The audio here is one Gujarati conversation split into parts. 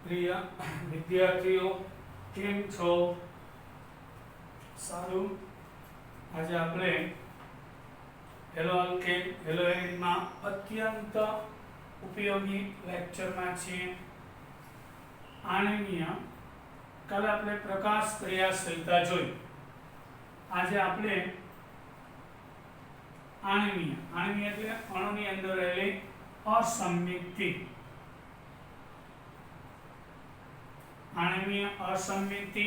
પ્રિય વિદ્યાર્થીઓ, કેમ છો? સારું. આજે આપણે હેલો આલ્કેન હેલો એરિનમાં અત્યંત ઉપયોગી લેક્ચરમાં છીએ. આણ્વીય કાલે આપણે પ્રકાશ ક્રિયાશીલતા જોઈ. આજે આપણે આણ્વીય એટલે અણુની અંદર રહેલી અસંમિતિ. આણ્વીય અસંમિતિ,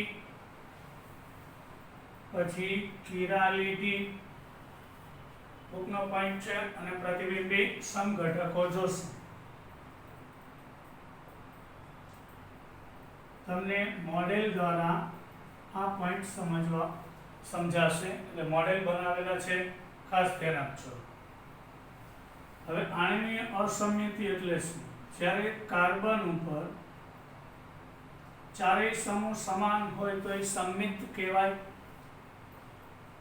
પછી કિરાલિટી બુકનો પોઈન્ટ છે, અને પ્રતિબિંબી સમઘટકો જોશે. તમને મોડેલ દ્વારા આ પોઈન્ટ સમજાશે, એટલે મોડેલ બનાવેલા છે, ખાસ ધ્યાન આપજો. હવે આણ્વીય અસંમિતિ એટલે શું? જ્યારે કાર્બન ઉપર ચારેય સમૂહ સમાન હોય તો એ સંમિત કહેવાય,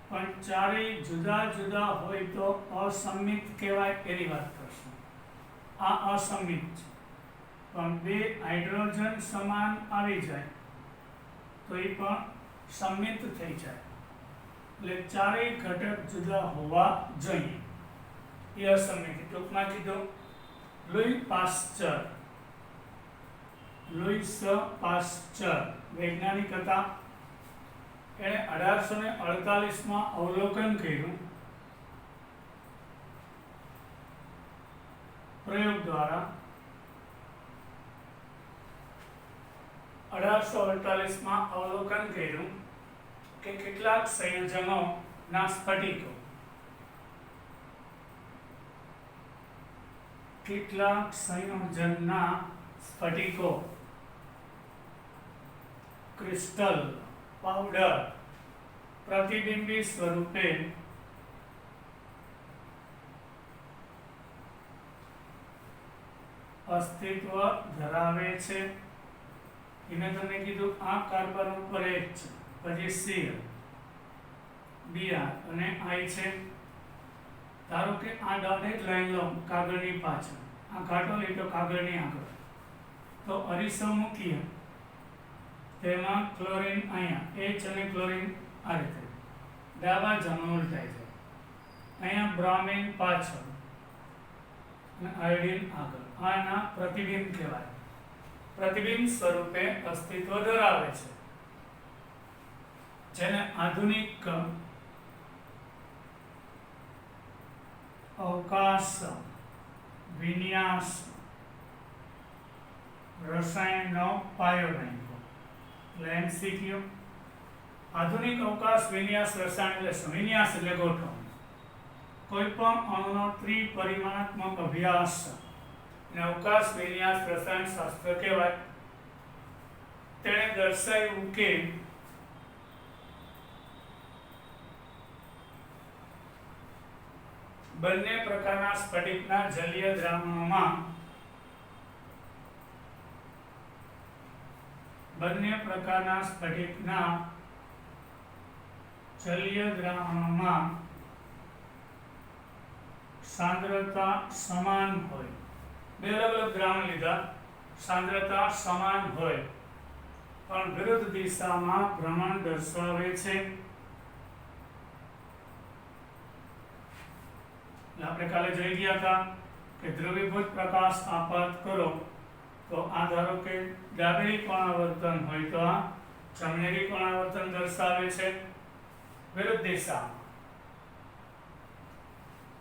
પણ ચારેય જુદા જુદા હોય તો અસંમિત કહેવાય. એની વાત કરશું. આ અસંમિત છે, પણ બે હાઇડ્રોજન સમાન આવી જાય તો એ પણ સંમિત થઈ જાય. એટલે ચારેય ઘટક જુદા હોવા જોઈએ. એ અસંમિતિ. ટૂંકમાં કીધું, લુઈ પાસ્ચર વૈજ્ઞાનિક હતા. એણે 1848માં અવલોકન કર્યું પ્રયોગ દ્વારા. 1848માં અવલોકન કર્યું કે કેટલાક સંયોજનોના સ્ફટિકો, ક્રિસ્ટલ પાવડર પ્રતિબિંબી સ્વરૂપે અસ્તિત્વ ધરાવે છે. મેં તમને કીધું આ કાર્બન ઉપર H છે, પછી Cl, Br અને I છે. ધારો કે આ ડોટેડ લાઈન લો કાગળની પાછળ, આ ઘાટો લીટો કાગળની આગળ, તો અરીસો મૂકીએ તેમાં ક્લોરીન અહીંયા H અને ક્લોરીન આ રીતે ડાબા જમણું ઉલટાઈ જાય. અહીંયા બ્રોમિન પાછળ અને આયોડિન આગળ. આના પ્રતિબિંબ કહેવાય. પ્રતિબિંબ સ્વરૂપે અસ્તિત્વ ધરાવે છે, જેને આધુનિક અવકાશ વિન્યાસ રસાયણનો પાયો નાખ્યો. એટલે MCQ. આધુનિક અવકાશ વિન્યાસ રસાયણ એટલે શું? વિન્યાસ એટલે ગોઠવણ. કોઈ પણ અણુનો ત્રિપરિમાણાત્મક અભ્યાસ અને અવકાશ વિન્યાસ રસાયણ શાસ્ત્ર કહેવાય. તેણે દર્શાવ્યું કે બંને પ્રકારના સ્ફટિકના જલીય દ્રાવણોમાં સાંદ્રતા સમાન હોય. બે અલગ અલગ દ્રાવણ લીધા, સાંદ્રતા સમાન હોય પણ વિરુદ્ધ દિશામાં ભ્રમણ દર્શાવે છે. આપણે કાલે જોઈ ગયા હતા કે ધ્રુવીભૂત પ્રકાશ આપાત કરો તો આ ધારો કે ડાબેરી કોણાવર્તન હોય તો આ જમણેરી કોણાવર્તન દર્શાવે છે વિરુદ્ધ દિશામાં.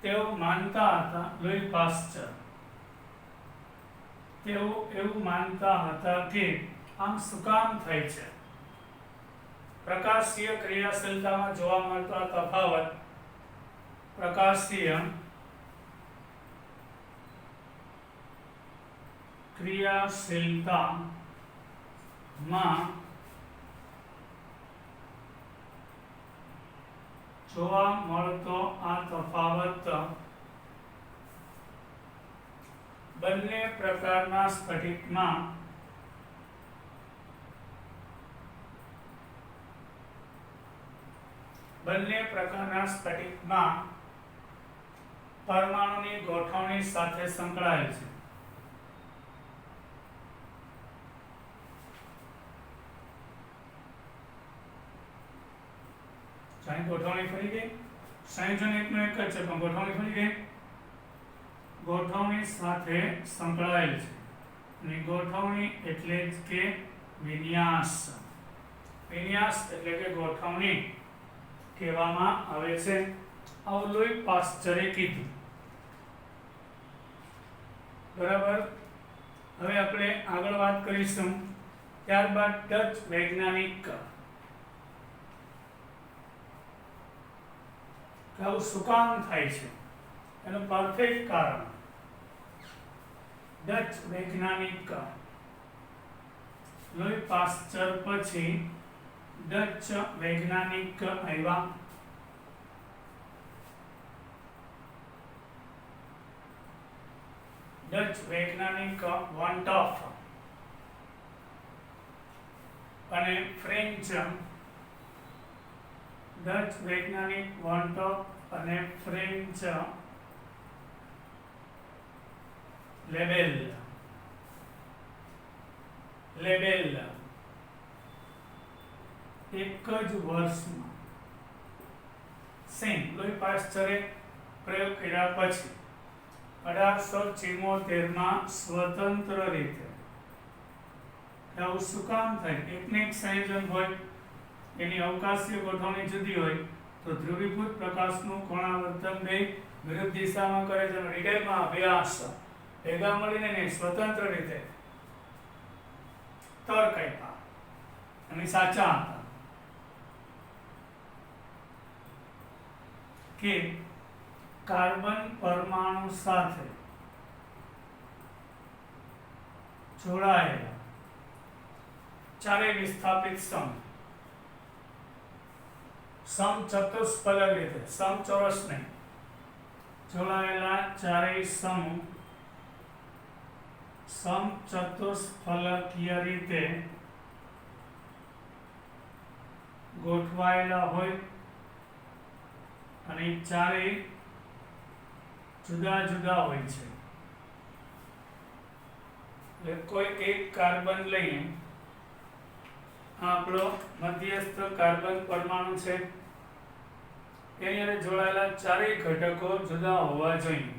તેઓ માનતા હતા, લુઈ પાસ્ચર, તેઓ એવું માનતા હતા કે આમ શું કામ થાય છે? પ્રકાશીય ક્રિયાશીલતામાં જોવા મળતો આ તફાવત પ્રકાશીય ક્રિયાશીલતામાં જોવા મળતો આ તફાવત બંને પ્રકારના સ્ફટિકમાં પરમાણુની ગોઠવણી સાથે સંકળાયેલ છે. અહીં ગોઠવણી ફરી ગઈ, સંયોજન એકનું એક જ છે પણ ગોઠવણી ફરી ગઈ, ગોઠવણી સાથે સંકળાયેલ છે અને ગોઠવણી એટલે જ કે વિન્યાસ. વિન્યાસ એટલે કે ગોઠવણી કહેવામાં આવે છે. આવું લુઈ પાસ્ચરે કીધું. બરાબર. હવે આપણે આગળ વાત કરીશું. ત્યારબાદ ડચ વૈજ્ઞાનિક આવું શું કામ થાય છે એનું પરફેક્ટ કારણ. ડચ વૈજ્ઞાનિક લુઈ પાસ્ચર પછી ડચ વૈજ્ઞાનિક આવ્યા. ડચ વૈજ્ઞાનિક વોન ટોફ અને ફ્રેન્ચ ડચ વૈજ્ઞાનિક વોન ટોફ અને ફ્રેન્ચ લેબેલ એક જ વર્ષમાં સેમ લુઈ પાસ્ચરે પ્રયોગ કર્યા પછી 1874 સ્વતંત્ર રીતે આવું શું કામ થાય. એકને એક સંયોજન હોય, એની અવકાશીય ગોઠવણી જુદી હોય તો ધ્રુવીભૂત પ્રકાશનું કોણાવર્તન બે વિરુદ્ધ દિશામાં કરે છે. રિડેલમાં અભ્યાસ ભેગા મળીને ને સ્વતંત્ર રીતે તર્ક આપ્યા અને સાચા હતા કે કાર્બન પરમાણુ સાથે જોડાયેલા ચારે વિસ્થાપિત સમચતુષ્ફલક રીતે, સમચોરસ નહીં, જોડાયેલા ચારેય સમચતુષ્ફલકીય રીતે ગોઠવાયેલા હોય અને ચારેય જુદા જુદા હોય છે. એટલે કોઈ એક કાર્બન લઈએ, આ આપણો મધ્યસ્થ કાર્બન પરમાણુ છે, એની અંદર જોડાયેલા ચારેય ઘટકો જુદા હોવા જોઈએ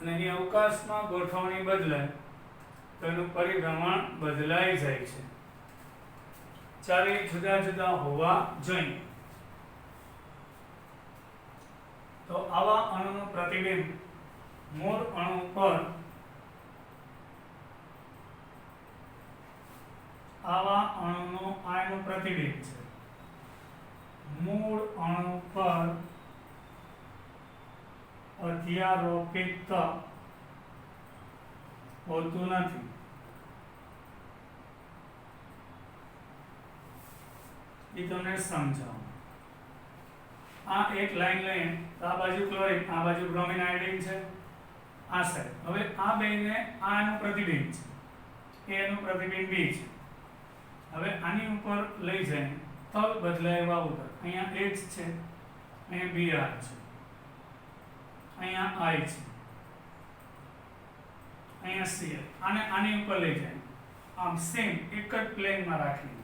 અને એની અવકાશમાં ગોઠવણી બદલાય તો એનું પરિભ્રમણ બદલાઈ જાય છે. ચારેય જુદા જુદા હોવા જોઈએ. તો આવા અણુનું પ્રતિબિંબ મૂળ અણુ પર આનું પ્રતિબિંબ છે. મૂળ અણુ પર અધ્યારોપિત હોતું નથી. એ તમને સમજાવું. આ એક લાઈન લઈને આ બાજુ ક્લોરીન, આ બાજુ બ્રોમિન આયોડિન છે, આ સાઈડ. હવે આ બેને આનું પ્રતિબિંબ છે, એનું પ્રતિબિંબ બી છે. હવે આની ઉપર લઈ જાય તલ બદલાય ઉપર. અહીંયા H છે, અહીંયા Br છે, અહીંયા I છે, અહીંયા Cl. આને આની ઉપર લઈ જાય આમ સેમ એક જ પ્લેનમાં રાખીને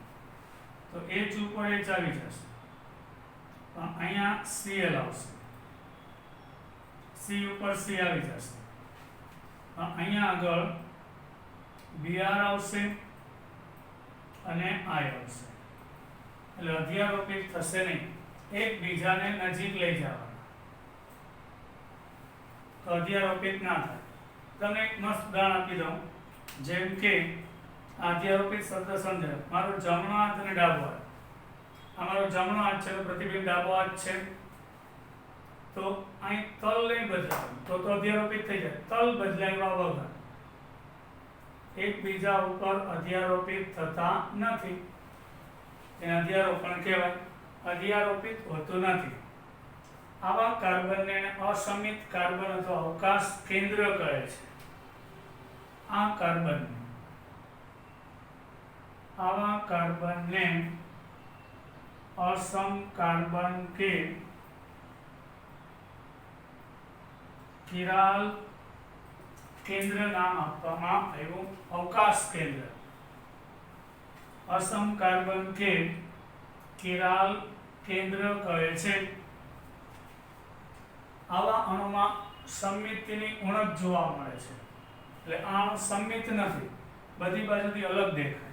તો H ઉપર H આવી જશે પણ અહીંયા Cl આવશે, C ઉપર C આવી જશે પણ અહીંયા આગળ Br આવશે અને I આવશે. એટલે અધ્યારોપિત થશે નહીં, એકબીજાને નજીક લઈ જવાના તો અધ્યારોપિત ના થાય. તમને એક મસ્ત ઉદાહરણ આપી દઉં. જેમ કે અધ્યારોપિત શબ્દ સમજાય. મારો જમણો હાથ અને ડાબો હાથ, અમારો જમણો હાથ છે તો પ્રતિબિંબ ડાબો હાથ છે તો અહીં તલ નહીં બદલાય તો અધ્યારોપિત થઈ જાય. તલ બદલાવ્યા વગર એકબીજા ઉપર અધ્યારોપિત થતા નથી, એને અધ્યારોપણ કહેવાય. અધ્યારોપિત હોતું નથી. આવા કાર્બનને અસમિત કાર્બન અથવા અવકાશ કેન્દ્ર કહે છે. આવા કાર્બનને असम कार्बन के किराल केंद्र नाम આપવામાં આવ્યું અવકાશ કેન્દ્ર. असम कार्बन के કિરાલ કેન્દ્ર કહે છે. આવા અણુમાં સમમિતિની ઉણપ જોવા મળે છે. એટલે આ અણુ સમમિત નથી, બધી બાજુથી અલગ દેખાય.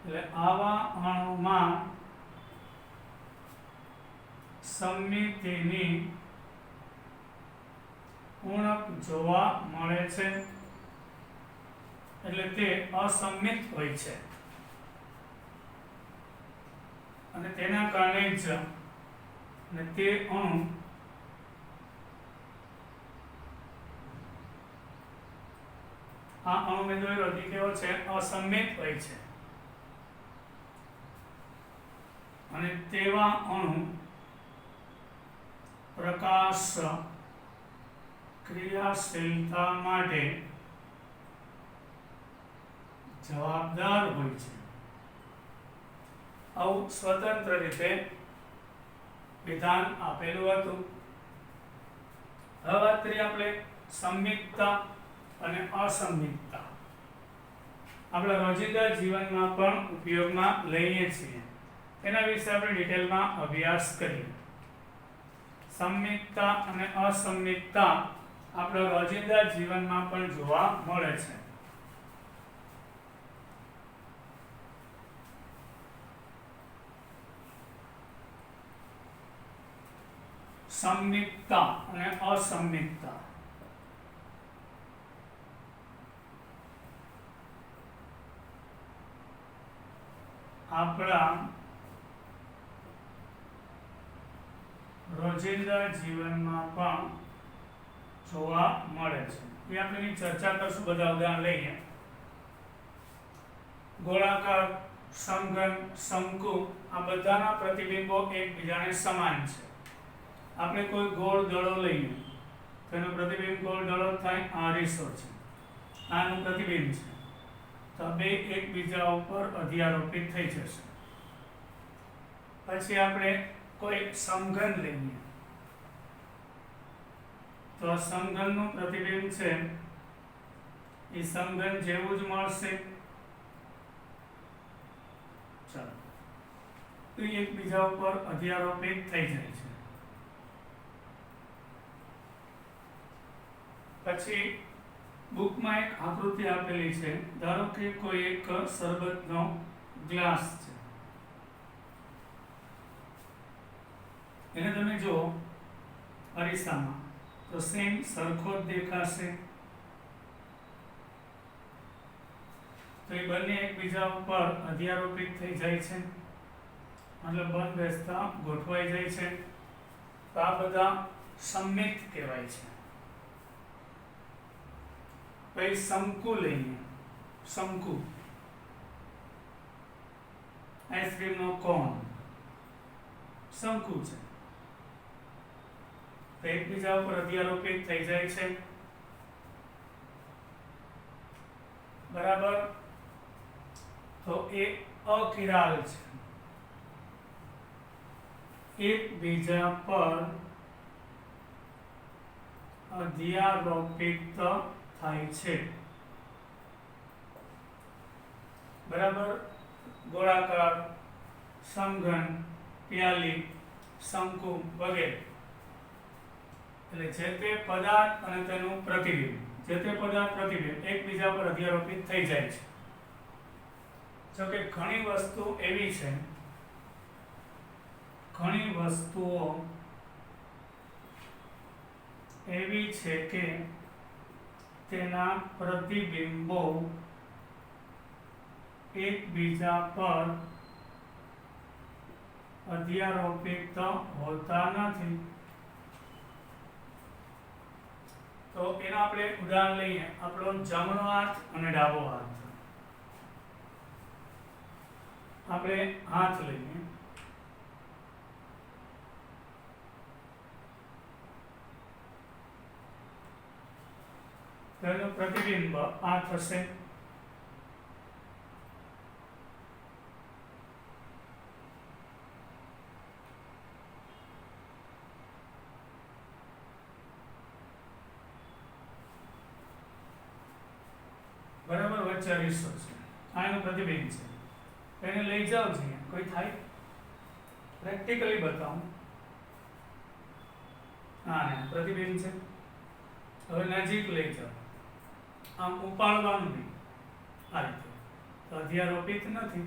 એટલે આવા અણુમાં સમમિતિની ઉણપ જોવા મળે છે. એટલે તે અસમમિત હોય છે અને તેના કારણે જ તે અણુ આ અણુ મેં દોર્યો એ કેવો છે? અસમમિત હોય છે. અને તેવા અણુ પ્રકાશ ક્રિયાશીલતા માટે જવાબદાર હોય છે. આવું સ્વતંત્ર રીતે વિધાન આપેલું હતું. હવે વાત કરીએ આપણે સંમિતતા અને અસંમિતતા. આપણા રોજિંદા જીવનમાં પણ ઉપયોગમાં લઈએ છીએ. તેના વિશે આપણે ડિટેલમાં અભ્યાસ કરીએ. સંમિતતા અને અસંમિતતા આપણા રોજિંદા જીવનમાં પણ જોવા મળે છે. સંમિતતા અને અસંમિતતા. આપણા રોજિંદા જીવનમાં પણ જોવા મળે છે. એ આપણે ચર્ચા કરશું. બધા ઉદાહરણ લઈએ. ગોળાકાર, સમઘન, શંકુ આ બધાના પ્રતિબિંબો એકબીજાને સમાન છે. આપણે કોઈ ગોળ દડો લઈએ તો એનું પ્રતિબિંબ ગોળ દડો થાય. આ અરીસો છે, આનું પ્રતિબિંબ છે. તો બે એકબીજા ઉપર અધ્યારોપિત થઈ જશે. પછી આપણે કોઈ સમઘન લઈએ તો સમઘનનું પ્રતિબિંબ છે એ સમઘન જેવું જ મળશે. ચાલો, તો એકબીજા ઉપર અધ્યારોપિત થઈ જાય છે. પછી બુકમાં એક આકૃતિ આપેલી છે. ધારો કે કોઈ એક શરબતનો ગ્લાસ છે. એને તમે જો અરીસામાં તો સેમ સરખો જ દેખાશે. તો એ બંને એકબીજા ઉપર અધ્યારોપિત થઈ જાય છે, મતલબ બંધ બેસતા ગોઠવાઈ જાય છે. તો આ બધા સમમિત કહેવાય છે. પછી શંકુ લઈએ. શંકુ આઈસ્ક્રીમનો કોન શંકુ છે. તો એકબીજા ઉપર અધ્યારોપિત થઈ જાય છે. બરાબર. તો એ અકિરાલ છે. એકબીજા પર અધ્યારોપિત થાય છે. બરાબર. ગોળાકાર, સમઘન, પ્યાલી, શંકુ વગેરે. એટલે જે તે પદાર્થ અને તેનું પ્રતિબિંબ, જે તે પદાર્થ પ્રતિબિંબ એકબીજા પર અધ્યારોપિત થઈ જાય છે. જો કે ઘણી વસ્તુ એવી છે, ઘણી વસ્તુઓ એવી છે કે તેના પ્રતિબિંબો એકબીજા પર અધ્યારોપિત હોતા નથી. તો એના આપણે ઉદાહરણ લઈએ. આપણો જમણો હાથ અને ડાબો હાથ. આપણે હાથ લઈએ. તેનું પ્રતિબિંબ આ થશે. બરાબર. વચ્ચે અરીસો છે, આ એનું પ્રતિબિંબ છે. એને લઈ જાઓ છે, કોઈ થાય પ્રેક્ટિકલી બતાવું. હા, પ્રતિબિંબ છે. હવે નજીક લઈ જાઓ, આમ ઉપાડવાનું નહીં, આ રીતે. તો અધ્યારોપિત નથી.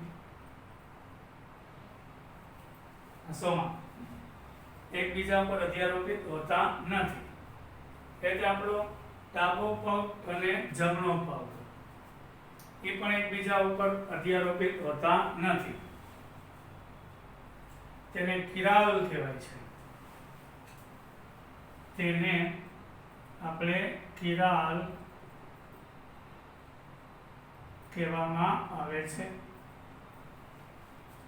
સોમાં એકબીજા પર અધ્યારોપિત હોતા નથી. એટલે આપણો ડાબો પગ અને જમણો પગ એ પણ એકબીજા ઉપર અધ્યારોપિત હોતા નથી. તેને કિરાલ કહેવાય છે. તેને આપણે કિરાલ કહેવામાં આવે છે.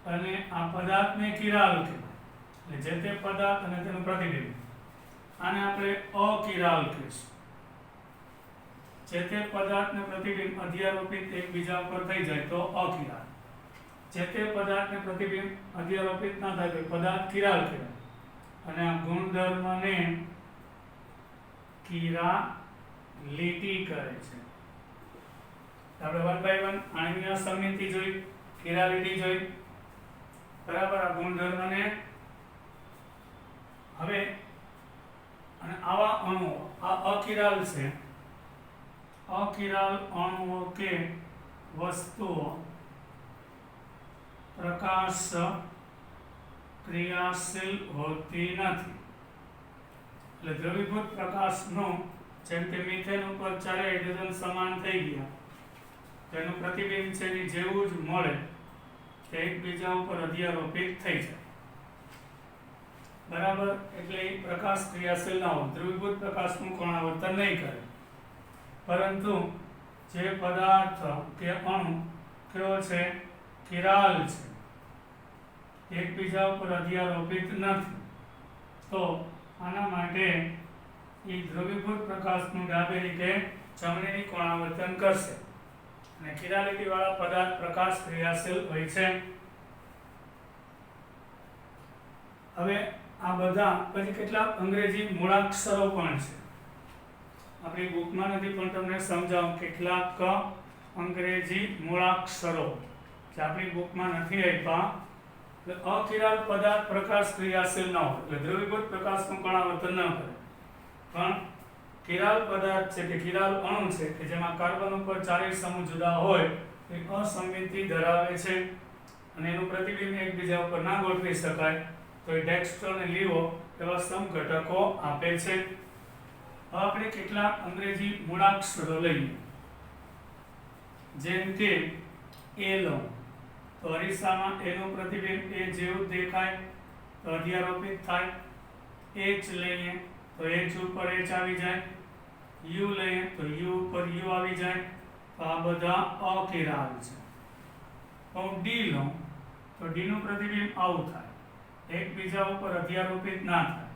અને આ પદાર્થને કિરાલ કહેવાય. એટલે જે તે પદાર્થ અને તેનું પ્રતિબિંબ, આને આપણે અકિરાલ કહીશું. જે તે પદાર્થ ને પ્રતિબિંબ અધ્યારોપિત એકબીજા ઉપર થઈ જાય તો અકિરાલ. જે તે પદાર્થ ને પ્રતિબિંબ અધ્યારોપિત ના થાય તો પદાર્થ કિરાલ કહેવાય. અને આ ગુણધર્મને કિરાલિટી કહે છે. આપણે 1 by 1 આની સમિતિ જોઈ, કિરાલિટી જોઈ, બરાબર. આ ગુણધર્મને હવે અને આવા અણુઓ, આ અકિરાલ છે. અકિરાલ અણુઓ કે વસ્તુઓ પ્રકાશ ક્રિયાશીલ હોતી નથી. એટલે દ્રવીભૂત પ્રકાશનો, જેમ કે મિથેન ઉપર 4 હાઇડ્રોજન સમાન થઈ ગયા, તેનું પ્રતિબિંબ છે એની જેવું જ મળે કે એકબીજા ઉપર અધ્યારોપિત થઈ જાય, બરાબર. એટલે એ પ્રકાશ ક્રિયાશીલ ના હોય, દ્રવીભૂત પ્રકાશનું કોણાવર્તન નહીં કરે. પરંતુ જે પદાર્થ કે અણુ કેવો છે, કિરાલ છે, એકબીજા ઉપર અધ્યારોપિત નથી, તો આના માટે એ દ્રવીભૂત પ્રકાશનું ડાબેથી કે જમણેથી કોણાવર્તન કરશે. અને કિરાલિટી વાળા પદાર્થ પ્રકાશ ક્રિયાશીલ હોય છે. હવે આ બધા પછી કેટલાક અંગ્રેજી મૂળાક્ષરો પણ છે. આપણી બુકમાં નથી પણ તમને સમજાવું કેટલાક અંગ્રેજી મૂળાક્ષરો જે આપણી બુકમાં નથી આપ્યા. અકિરાલ પદાર્થ પ્રકાશ ક્રિયાશીલ ન હોય, એટલે દ્રવીભૂત પ્રકાશનું કોણાવર્તન ન કરે, પણ કિરાલ પદાર્થ છે કે કિરાલ અણુ છે કે જેમાં કાર્બન ઉપર 4 સમૂહ જુદા હોય એ અસમિતિ ધરાવે છે અને એનું પ્રતિબિંબ એકબીજા ઉપર ના ગોઠવી શકાય, તો એ ડેક્સ્ટ્રો અને લીવો એવા સમઘટકો આપે છે. હવે આપણે કેટલાક અંગ્રેજી મૂળાક્ષરો લઈએ. જેમ કે એ લો, તો અરીસામાં એનું પ્રતિબિંબ એ જેવું દેખાય તો અધ્યારોપિત થાય. એચ લઈએ તો એચ ઉપર એચ આવી જાય. યુ લઈએ તો યુ ઉપર યુ આવી જાય. તો આ બધા અકિરાલ છે. હું ડી લઉં તો ડી નું પ્રતિબિંબ આવું થાય, એકબીજા ઉપર અધ્યારોપિત ના થાય.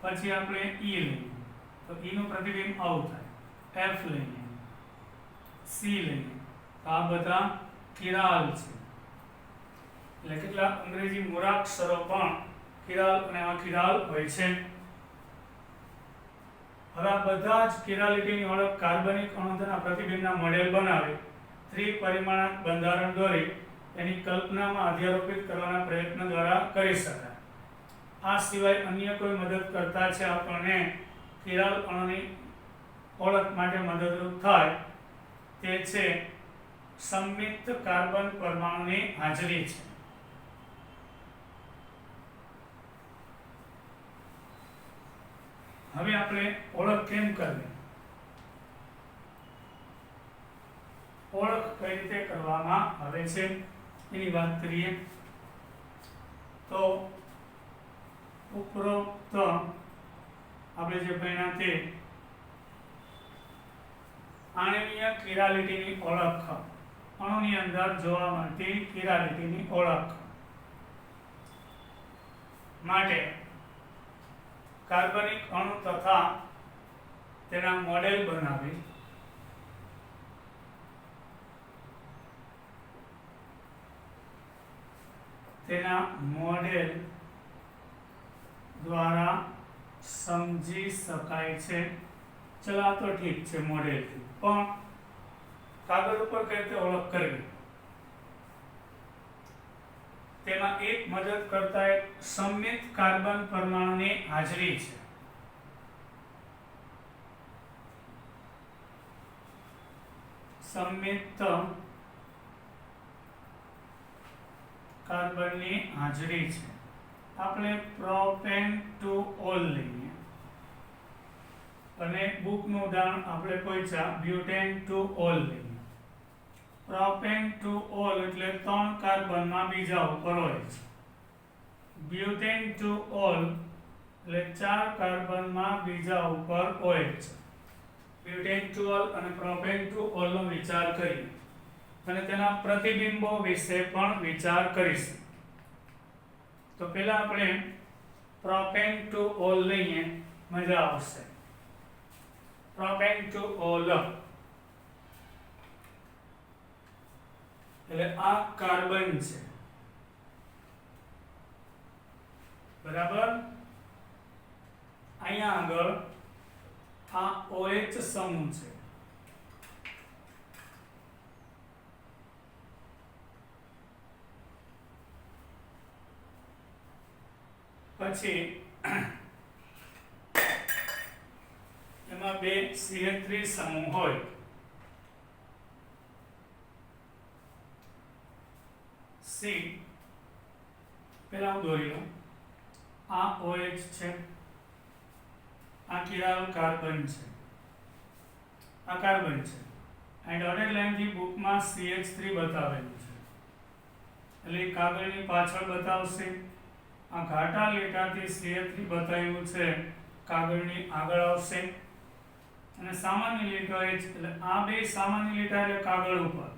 પછી આપણે ઈ લઈએ તો ઈ નું પ્રતિબિંબ આવું થાય. એફ લઈએ, સી લઈએ તો આ બધા કિરાલ છે. એટલે કેટલાક અંગ્રેજી મૂળાક્ષરો પણ કિરાલ અને અકિરાલ હોય છે. હવે આ બધા જ કિરાલિટીની ઓળખ કાર્બનિક અણુના પ્રતિબિંબના મોડેલ બનાવી ત્રિપરિમાણિક બંધારણ દોરી એની કલ્પનામાં અધ્યારોપિત કરવાના પ્રયત્ન દ્વારા કરી શકાય. આ સિવાય અન્ય કોઈ મદદ કરતા છે આપણને કિરાલ અણુની ઓળખ માટે મદદરૂપ થાય તે છે સંમિત કાર્બન પરમાણુની હાજરી છે. હવે આપણે ઓળખ કેમ કરવી, ઓળખ કઈ રીતે કરવામાં આવે છે એની વાત કરીએ. તો ઉપરોક્ત આપણે જે ભણ્યા તે આણ્વીય કિરાલિટીની ઓળખ, અણુની અંદર જોવા મળતી કિરાલિટીની ઓળખ માટે કાર્બનિક અણુ તથા તેના મોડેલ બનાવી તેના મોડેલ દ્વારા સમજી શકાય છે. ચલો આ તો ઠીક છે મોડેલથી, પણ કાગળ ઉપર કઈ રીતે ઓળખ કરવી તેમાં એક મદદ કરતા એક સમમિત કાર્બન પરમાણુની હાજરી છે. સમમિત કાર્બનની હાજરી છે. આપણે પ્રોપેન-ટુ-ઓલ લઈએ અને બુકનું ઉદાહરણ આપણે કોઈ બ્યુટેન-ટુ-ઓલ લઈએ. પ્રોપેન-ટુ-ઓલ એટલે 3 કાર્બનમાં બીજા ઉપર હોય છે. બ્યુટેન-ટુ-ઓલ એટલે 4 કાર્બનમાં બીજા ઉપર હોય છે. બ્યુટેન-ટુ-ઓલ અને પ્રોપેન-ટુ-ઓલનો વિચાર કરીએ અને તેના પ્રતિબિંબો વિશે પણ વિચાર કરીશું. તો પહેલા આપણે પ્રોપેન-ટુ-ઓલ લઈએ, મજા આવશે. પ્રોપેન-ટુ-ઓલ એટલે આ કાર્બન છે, બરાબર. અહીંયા આગળ આ OH સમૂહ છે. પછી એમાં બે CH3 સમૂહ હોય. C પેલા હું દોરી લઉં. આ OH છે, આ કિરાલ કાર્બન છે, આ કાર્બન છે. અને ડોટેડ લાઈનથી બુકમાં CH3 બતાવેલું છે એટલે કાગળની પાછળ બતાવશે. આ ઘાટા લીટાથી CH3 બતાવ્યું છે, કાગળની આગળ આવશે. અને સામાન્ય લીટા એટલે આ બે સામાન્ય લીટા એટલે કાગળ ઉપર,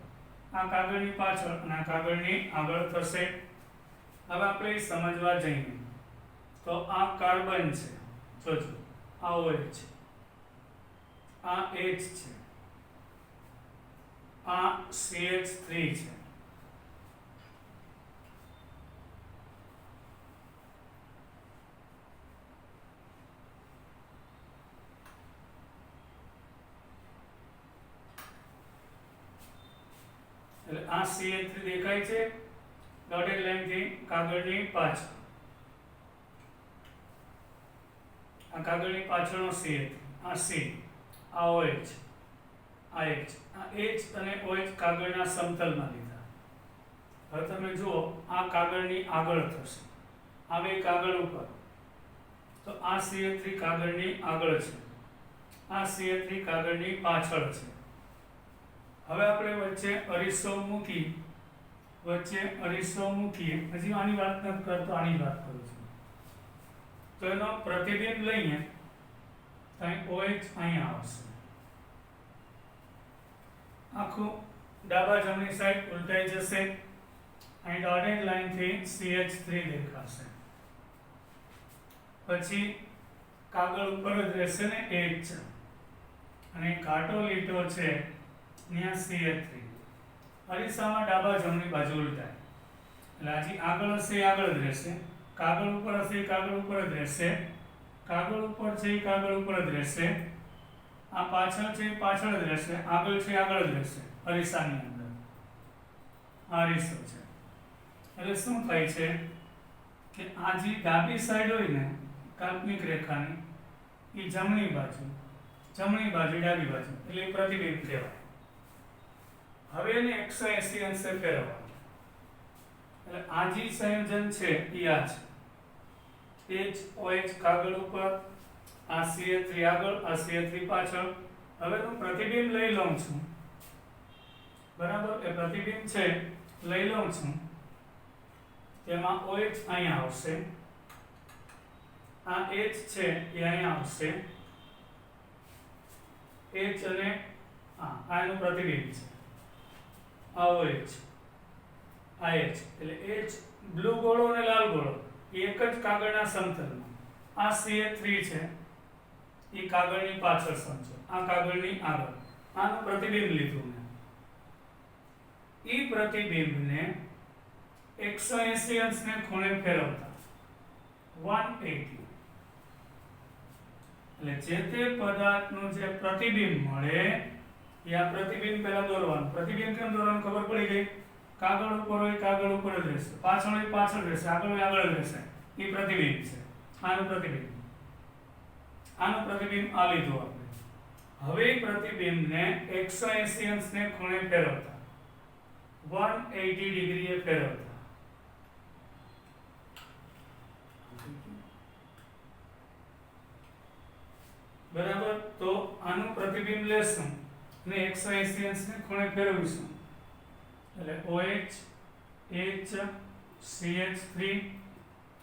આ કાગળની પાછળ અને આ કાગળની આગળ થશે. હવે આપણે સમજવા જઈએ તો આ કાર્બન છે, જોજો આ OH છે, આ H છે, આ CH3 છે. એટલે આ CH3 દેખાય છે ડોટેડ લાઈનથી કાગળની પાછળ. આ કાગળની પાછળનો CH, આ C, આ OH, આ H. આ H અને OH કાગળના સમતલમાં લીધા. હવે તમે જુઓ આ કાગળની આગળ થશે, આ બે કાગળ ઉપર, તો આ CH3 કાગળની આગળ છે, આ CH3 કાગળની પાછળ છે. હવે આપણે વચ્ચે અરીસો મૂકીએ. હજી આની વાત નથી કરતો, આની વાત કરું છું. તો એનો પ્રતિબિંબ લઈએ તો OH અહીંયા આવશે. આખું ડાબા જમણી સાઈડ ઉલટાઈ જશે. અહીં ડોટેડ લાઈનથી CH3 દેખાશે. પછી કાગળ ઉપર જ રહેશે ને H, અને ઘાટો લીટો છે ત્યાં CH3. અરીસામાં ડાબા જમણી બાજુ ઉલટાય એટલે હજી આગળ હશે એ આગળ જ રહેશે, કાગળ ઉપર હશે એ કાગળ ઉપર જ રહેશે, કાગળ ઉપર છે એ કાગળ ઉપર જ રહેશે, આ પાછળ છે એ પાછળ જ રહેશે, આગળ છે આગળ જ રહેશે. અરીસાની અંદર આ અરીસો છે એટલે શું થાય છે કે આ જે ડાબી સાઈડ હોય ને કાલ્પનિક રેખાની, એ જમણી બાજુ ડાબી બાજુ એટલે પ્રતિબિંબ કહેવાય. હવે એને 180 અંશે ફેરવવાનું એટલે આ જે સંયોજન છે એ આ છે. HOH કાગળ ઉપર, આ CH3 આગળ, આ CH3 પાછળ. હવે હું પ્રતિબિંબ લઈ લઉં છું, બરાબર. એ પ્રતિબિંબ છે લઈ લઉં છું, તેમાં OH અહીંયા આવશે, આ H છે એ અહીંયા આવશે. H અને આ એનું પ્રતિબિંબ છે, આ OH, આ H. એટલે H બ્લુ ગોળો અને લાલ ગોળો એક જ કાગળના સમતલમાં. આ CH3 છે એ કાગળની પાછળ સમજો, આ કાગળની આગળ. આનું પ્રતિબિંબ લીધું મેં. એ પ્રતિબિંબને 180 અંશને ખૂણે ફેરવતા 180 એટલે જે તે પદાર્થનું જે પ્રતિબિંબ મળે એ આ પ્રતિબિંબ પહેલા દોરવાનું. પ્રતિબિંબ કેમ દોરવાનું ખબર પડી ગઈ? કાગળ ઉપર હોય કાગળ ઉપર જ રહેશે, પાછળ હોય પાછળ રહેશે, આગળ હોય આગળ જ રહેશે. એ પ્રતિબિંબ છે. આનું પ્રતિબિંબ આ લીધું આપણે. હવે પ્રતિબિંબને 180 અંશને ખૂણે ફેરવતા, 180 ડિગ્રીએ ફેરવતા, બરાબર. તો આનું પ્રતિબિંબ લેશું ને 180 અંશને ખૂણે ફેરવીશું એટલે OH, H, CH3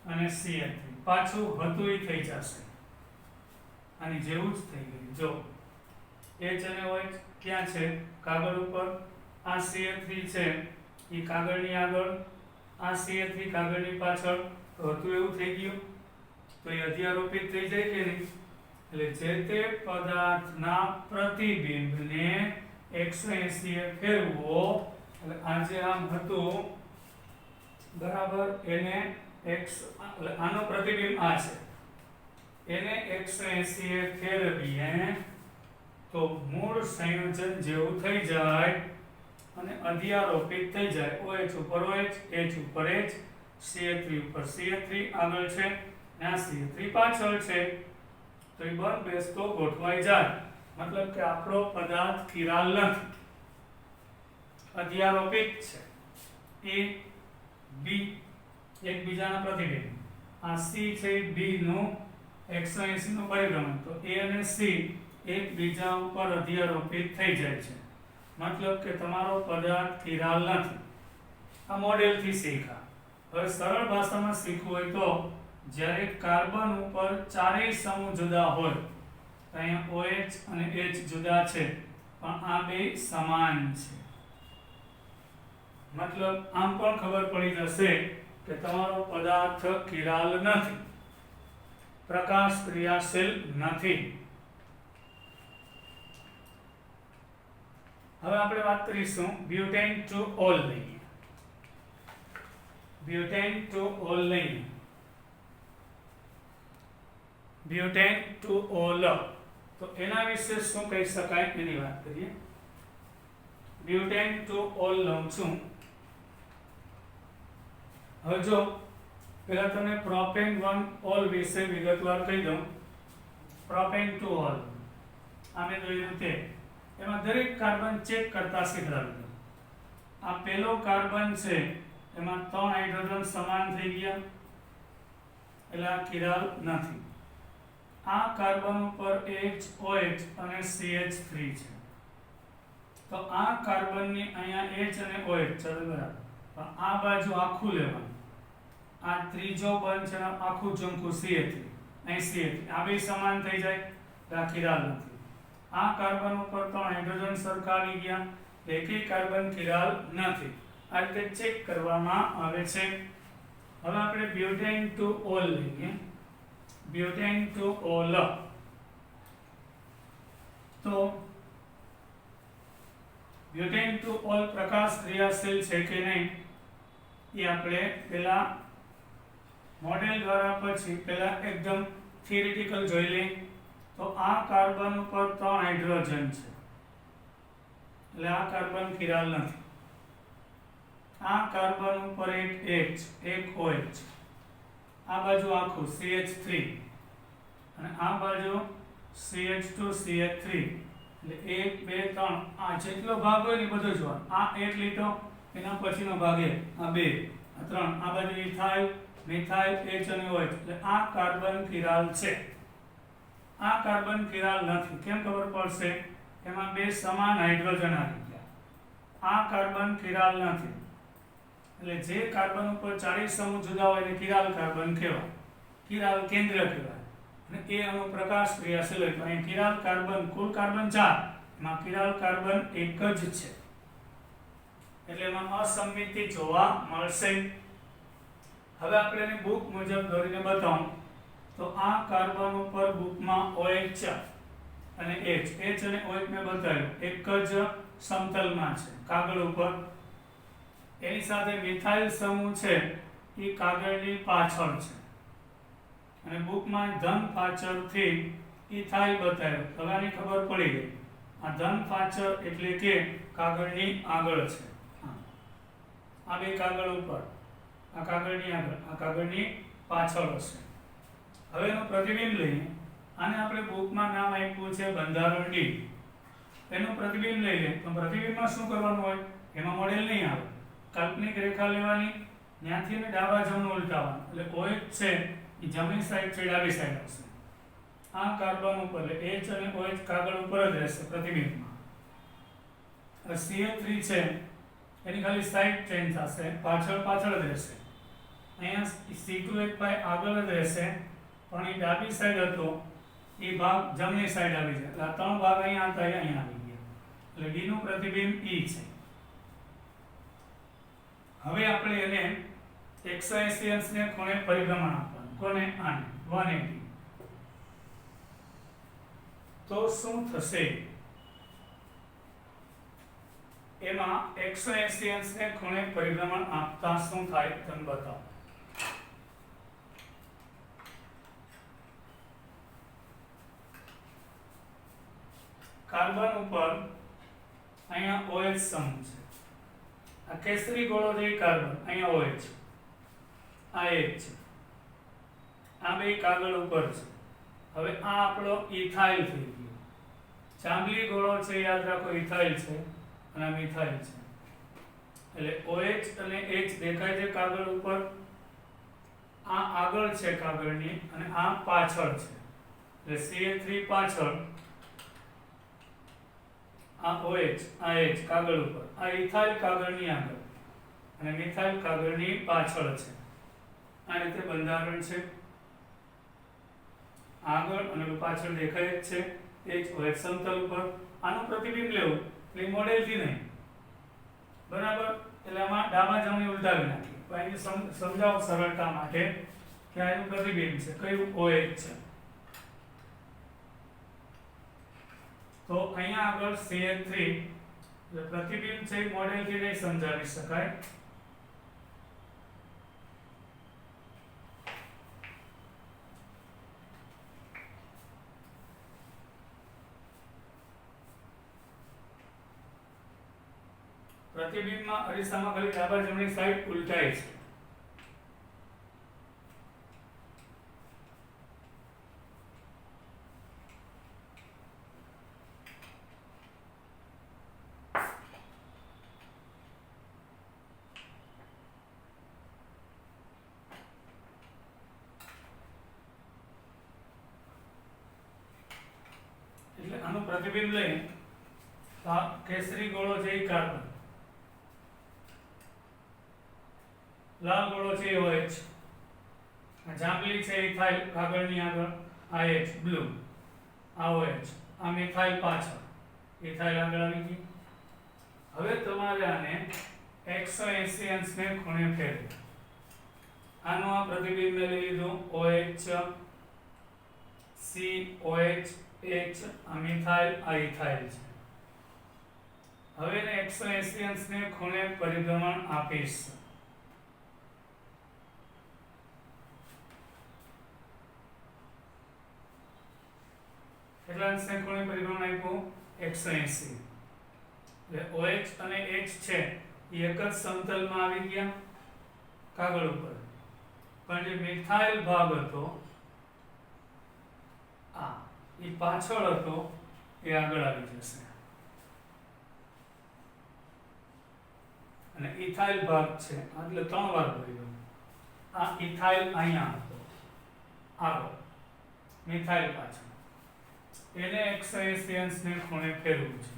અને CH3 પાછું હતું એ થઈ જશે. આની જેવું જ થઈ ગયું. જો H અને OH ક્યાં છે? કાગળ ઉપર. આ CH3 છે એ કાગળની આગળ, આ CH3 કાગળની પાછળ. તો હતું એવું થઈ ગયું. તો એ અધ્યારોપિત થઈ જાય કે નહીં? એટલે જે તે પદાર્થના પ્રતિબિંબને 180 એ ફેરવો એટલે આ જે આમ હતું બરાબર એને એટલે આનો પ્રતિબિંબ આ છે, એને 180 એ ફેરવીએ તો મૂળ સંયોજન જેવું થઈ જાય અને અધ્યારોપિત થઈ જાય. OH ઉપર OH, H ઉપર H, CH3 ઉપર CH3 આગળ છે અને આ CH3 પાછળ છે. તો એ બંધ બેસતો ગોઠવાઈ જાય. મતલબ કે આપણો પદાર્થ કિરાલ નથી, અધ્યારોપિત છે. A, B એકબીજાના પ્રતિબિંબ. આ C છે B નું 180 નું પરિભ્રમણ. તો A અને C એકબીજા ઉપર અધ્યારોપિત થઈ જાય છે. મતલબ કે તમારો પદાર્થ કિરાલ નથી. આ મોડેલથી શીખા. હવે સરળ ભાષામાં શીખવું હોય તો જ્યારે કાર્બન ઉપર ચારેય સમૂહ જુદા હોય, તો અહીંયા OH અને H જુદા છે પણ આ બે સમાન છે. મતલબ આમ પણ ખબર પડી જશે કે તમારો પદાર્થ કિરાલ નથી, પ્રકાશ ક્રિયાશીલ નથી. હવે આપણે વાત કરીશું બ્યુટેન ટુ ઓલ લઈએ. બ્યુટેન ટુ ઓલ લઈએ. બ્યુટેન ટુ ઓલ, તો એના વિશે શું કહી શકાય એની વાત કરીએ. બ્યુટેન ટુ ઓલ લઉં છું. હવે જો પહેલા તમને પ્રોપેન 1 ઓલ વિશે વિગતવાર કહી દઉં. પ્રોપેન ટુ ઓલ આમે જોયું તે એમાં દરેક કાર્બન ચેક કરતા શીખવાડ્યું. આ પહેલો કાર્બન છે એમાં 3 હાઇડ્રોજન સમાન થઈ ગયા એટલે આ કિરાલ નથી. આ કાર્બન ઉપર H, OH અને CH3 છે. તો આ કાર્બનની અહીંયા H અને OH છે બરાબર, પણ આ બાજુ આખું લેવાનું. આ ત્રીજો બંધ છે આખું ઝુમખું CH3, અહીં CH3 આ બે સમાન થઈ જાય એટલે આ કિરાલ નથી. આ કાર્બન ઉપર 3 હાઇડ્રોજન સરખા આવી ગયા, એકેય કાર્બન કિરાલ નથી. આ રીતે ચેક કરવામાં આવે છે. હવે આપણે બ્યુટેન ટુ ઓલ લઈએ. બ્યુટેન ટુ ઓલ, તો બ્યુટેન ટુ ઓલ પ્રકાશ ક્રિયાશીલ છે કે નહીં એ આપણે પહેલા મોડેલ દ્વારા પછી પહેલા એકદમ થિયરિટિકલ જોઈ લઈએ. તો આ કાર્બન ઉપર 3 હાઇડ્રોજન છે એટલે આ કાર્બન કિરાલ નથી. આ કાર્બન ઉપર એક H, એક OH, આ બાજુ આખું CH3 અને આ બાજુ CH2 CH3 એટલે 1 2 3 આ જેટલો ભાગ હોય ને બધો જોવાનો. આ એક લીટો, એના પછીનો ભાગ આ બે, આ 3, આ બાજુ ઇથાઇલ, મિથાઇલ, H અને OH એટલે આ કાર્બન કિરાલ છે. આ કાર્બન કિરાલ નથી. કેમ ખબર પડશે? એમાં બે સમાન હાઇડ્રોજન આવી ગયા. આ કાર્બન કિરાલ નથી. એટલે જે કાર્બન ઉપર 40 સમૂહ જુદા હોય એને કિરાલ કાર્બન કહેવાય, કિરાલ કેન્દ્ર કહેવાય. અને એ અણુ પ્રકાશ ક્રિયાશીલ હોય. તો અહીં કિરાલ કાર્બન, કુલ કાર્બન 4, એમાં કિરાલ કાર્બન એક જ છે એટલે એમાં અસમમિતિ જોવા મળશે. હવે આપણે એની બુક મુજબ દોરીને બતાવું તો આ કાર્બન ઉપર બુકમાં OH અને H અને OH મેં બતાવ્યું એક જ સમતલમાં છે કાગળ ઉપર. એની સાથે મિથાઇલ સમૂહ છે એ કાગળની પાછળ છે અને બુકમાં ધન પાછળથી ઇથાઇલ બતાવ્યો. હવે આની ખબર પડી ગઈ. આ ધન પાછળ એટલે કે કાગળની આગળ છે. આ બે કાગળ ઉપર, આ કાગળની આગળ, આ કાગળની પાછળ હશે. હવે એનું પ્રતિબિંબ લઈએ. આને આપણે બુકમાં નામ આપ્યું છે બંધારણ ડી. એનું પ્રતિબિંબ લઈ લે તો પ્રતિબિંબમાં શું કરવાનું હોય? એમાં મોડેલ નહીં આવે, કાલ્પનિક રેખા લેવાની, ત્યાંથી ને ડાબા જમણું ઉલટાવવાનું. એટલે OH છે એ જમણી સાઈડ છે, ડાબી સાઈડ આવશે. આ કાર્બન ઉપર એટલે H અને OH કાગળ ઉપર જ રહેશે પ્રતિબિંબમાં. CH3 છે એની ખાલી સાઈડ ચેન્જ થશે, પાછળ પાછળ જ રહેશે. અહીંયા C2H5 આગળ જ રહેશે, પણ એ ડાબી સાઈડ હતો એ ભાગ જમણી સાઈડ આવી જાય. એટલે આ ત્રણ ભાગ અહીંયા હતા, અહીંયા આવી ગયા. એટલે D નું પ્રતિબિંબ E છે. હવે આપણે એને 180 અંશને ખૂણે પરિભ્રમણ આપવાનું. કોને? આને 180. તો શું થશે? એમાં 180 અંશને ખૂણે પરિભ્રમણ આપતા શું થાય તમે બતાવો. કાર્બન ઉપર અહીંયા OH સમૂહ છે. આ કેસરી ગોળો જે કાર્બન, અહીંયા OH, આ H છે. આ બે કાગળ ઉપર છે. હવે આ આપણો ઇથાઇલ થઈ ગયો. જાંબલી ગોળો છે, યાદ રાખો ઇથાઇલ છે અને આ મિથાઇલ છે. એટલે OH અને H દેખાય છે કાગળ ઉપર. આ આગળ છે કાગળની અને આ પાછળ છે. એટલે CH3 પાછળ, આ OH, આ H કાગળ ઉપર, આ ઇથાઇલ કાગળની આગળ અને મિથાઇલ કાગળની પાછળ છે. આ રીતે બંધારણ છે. આગળ અને પાછળ દેખાય જ છે. OH સમતલ ઉપર. આનું પ્રતિબિંબ લેવું એટલે મોડેલથી નહીં, બરાબર. એટલે આમાં ડાબા જમણી ઉલટાવી નાખી. તો એને સમજાવો સરળતા માટે કે આ એનું પ્રતિબિંબ છે. કયું? OH છે. તો અહીંયા આગળ CH3 એટલે પ્રતિબિંબ છે, મોડેલથી નહીં સમજાવી શકાય. પ્રતિબિંબમાં અરીસામાં ખાલી ડાબા જમણી સાઈડ ઉલટાય છે. એટલે આનું પ્રતિબિંબ લઈને કેસરી ગોળો છે એ કાર્બન, લાલ ગોળો છે OH, આ જાંબલી છે ઇથાઇલ કાગળની આગળ, આ H બ્લુ, આ OH, આ મિથાઇલ પાછળ, ઇથાઇલ આગળ આવી ગઈ. હવે તમારે આને 180 અંશને ખૂણે ફેરવો. આનું આ પ્રતિબિંબ લઈ લીધું OH, COH, H, આ મિથાઇલ, આ ઇથાઇલ છે. હવે એને 180 અંશને ખૂણે પરિભ્રમણ આપીશ. કેટલા અંશને ખૂણે પરિભ્રમણ આપ્યું? 180. એટલે OH અને H છે એ એક જ સમતલમાં આવી ગયા કાગળ ઉપર, પણ જે મિથાઇલ ભાગ હતો આ એ પાછળ હતો એ આગળ આવી જશે. અને ઇથાઇલ ભાગ છે એટલે ત્રણ વાર ભર્યો. આ ઇથાઇલ અહીંયા હતો આગળ, મિથાઇલ પાછળ. એને 180 અંશને ખૂણે ફેરવું છે.